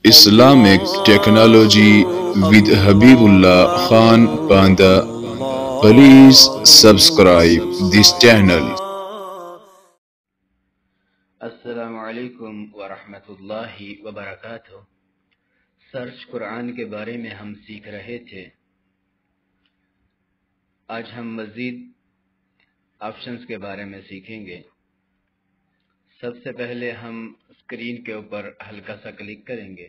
Islamic Technology with Habibullah Khan Panda. Please subscribe this channel. السلام علیکم ورحمۃ اللہ وبرکاتہ۔ سرچ قرآن کے بارے میں ہم سیکھ رہے تھے۔ آج ہم مزید آپشنز کے بارے میں سیکھیں گے۔ سب سے پہلے ہم اسکرین کے اوپر ہلکا سا کلک کریں گے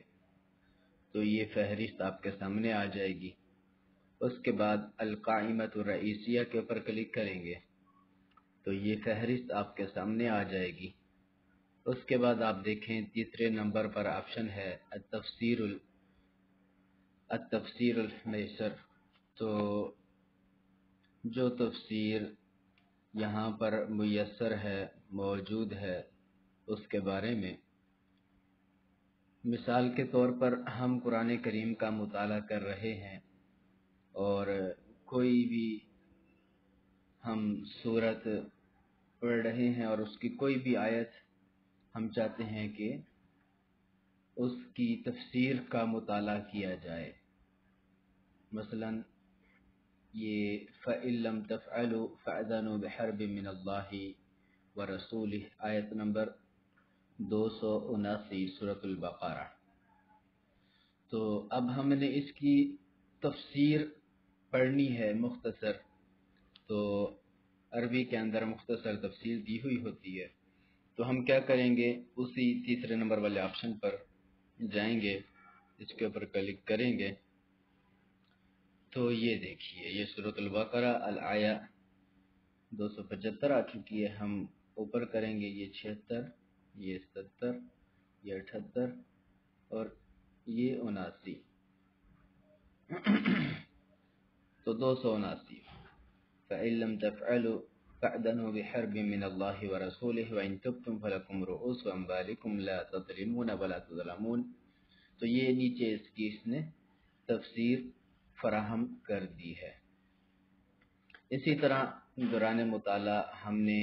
تو یہ فہرست آپ کے سامنے آ جائے گی۔ اس کے بعد القائمۃ الرئیسیہ کے اوپر کلک کریں گے تو یہ فہرست آپ کے سامنے آ جائے گی۔ اس کے بعد آپ دیکھیں تیسرے نمبر پر آپشن ہے التفسیر المیسر۔ تو جو تفسیر یہاں پر میسر ہے، موجود ہے، اس کے بارے میں، مثال کے طور پر ہم قرآن کریم کا مطالعہ کر رہے ہیں اور کوئی بھی ہم سورت پڑھ رہے ہیں اور اس کی کوئی بھی آیت ہم چاہتے ہیں کہ اس کی تفسیر کا مطالعہ کیا جائے۔ مثلا یہ فَإِن لَّمْ تَفْعَلُوا فَأْذَنُوا بِحَرْبٍ مِّنَ اللَّهِ وَرَسُولِهِ، آیت نمبر 279 سورۃ البقرہ۔ تو اب ہم نے اس کی تفسیر پڑھنی ہے مختصر، تو عربی کے اندر مختصر تفسیر دی ہوئی ہوتی ہے۔ تو ہم کیا کریں گے، اسی تیسرے نمبر والے آپشن پر جائیں گے، اس کے اوپر کلک کریں گے تو یہ دیکھیے یہ سورۃ البقرہ الآیہ 275 آ چکی ہے۔ ہم اوپر کریں گے یہ 76، یہ 77، یہ 78 اور یہ 79، تو 279۔ فَإِن لَّمْ تَفْعَلُوا فَأْذَنُوا بِحَرْبٍ مِّنَ اللَّهِ وَرَسُولِهِ وَإِن تُبْتُمْ فَلَكُمْ رُءُوسُ أَمْوَالِكُمْ لَا تَظْلِمُونَ وَلَا تُظْلَمُونَ۔ تو یہ نیچے اس کی اس نے تفسیر فراہم کر دی ہے۔ اسی طرح دوران مطالعہ ہم نے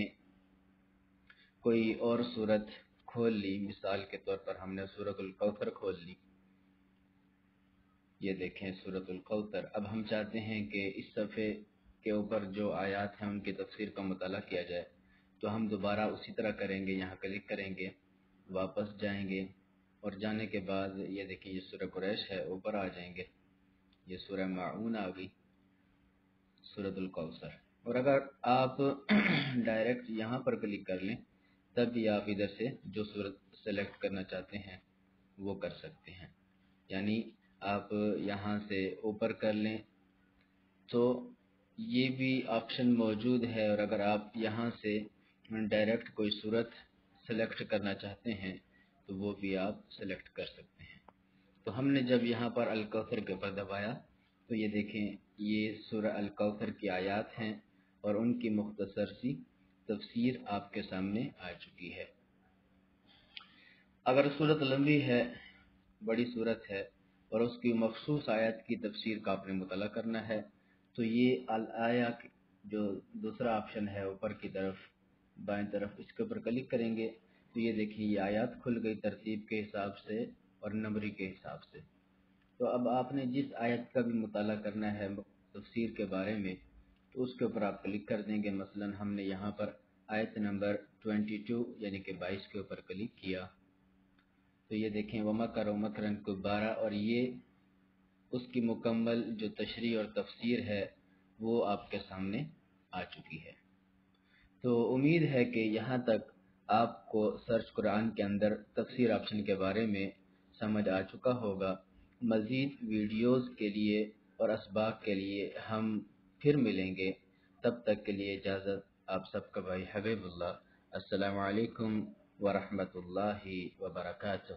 کوئی اور سورت کھول لی، مثال کے طور پر ہم نے سورۃ الکوثر کھول لی، یہ دیکھیں سورۃ الکوثر۔ اب ہم چاہتے ہیں کہ اس صفحے کے اوپر جو آیات ہیں ان کی تفسیر کا مطالعہ کیا جائے، تو ہم دوبارہ اسی طرح کریں گے، یہاں کلک کریں گے، واپس جائیں گے اور جانے کے بعد یہ دیکھیں یہ سورہ قریش ہے، اوپر آ جائیں گے، یہ سورہ معون آ گئی، سورۃ الکوثر۔ اور اگر آپ ڈائریکٹ یہاں پر کلک کر لیں تب بھی آپ ادھر سے جو سورت سلیکٹ کرنا چاہتے ہیں وہ کر سکتے ہیں، یعنی آپ یہاں سے اوپر کر لیں تو یہ بھی آپشن موجود ہے، اور اگر آپ یہاں سے ڈائریکٹ کوئی سورت سلیکٹ کرنا چاہتے ہیں تو وہ بھی آپ سلیکٹ کر سکتے ہیں۔ تو ہم نے جب یہاں پر الکوثر کے اوپر دبایا تو یہ دیکھیں یہ سورہ الکوثر کی آیات ہیں اور ان کی مختصر سی تفسیر آپ کے سامنے آ چکی ہے۔ اگر صورت لمبی ہے، بڑی صورت ہے اور اس کی مخصوص آیت کی تفسیر کا آپ نے مطالعہ کرنا ہے تو یہ الآیہ جو دوسرا آپشن ہے اوپر کی طرف بائیں طرف، اس کے اوپر کلک کریں گے تو یہ دیکھیں یہ آیات کھل گئی ترتیب کے حساب سے اور نمبری کے حساب سے۔ تو اب آپ نے جس آیت کا بھی مطالعہ کرنا ہے تفسیر کے بارے میں تو اس کے اوپر آپ کلک کر دیں گے۔ مثلا ہم نے یہاں پر آیت نمبر 22 یعنی کہ 22 کے اوپر کلک کیا تو یہ دیکھیں وَمَكَرُوا مَكْرًا كُبَّارًا، اور یہ اس کی مکمل جو تشریح اور تفسیر ہے وہ آپ کے سامنے آ چکی ہے۔ تو امید ہے کہ یہاں تک آپ کو سرچ قرآن کے اندر تفسیر آپشن کے بارے میں سمجھ آ چکا ہوگا۔ مزید ویڈیوز کے لیے اور اسباق کے لیے ہم پھر ملیں گے، تب تک کے لیے اجازت آپ سب کا بھائی حبیب اللہ۔ السلام علیکم ورحمۃ اللہ وبرکاتہ۔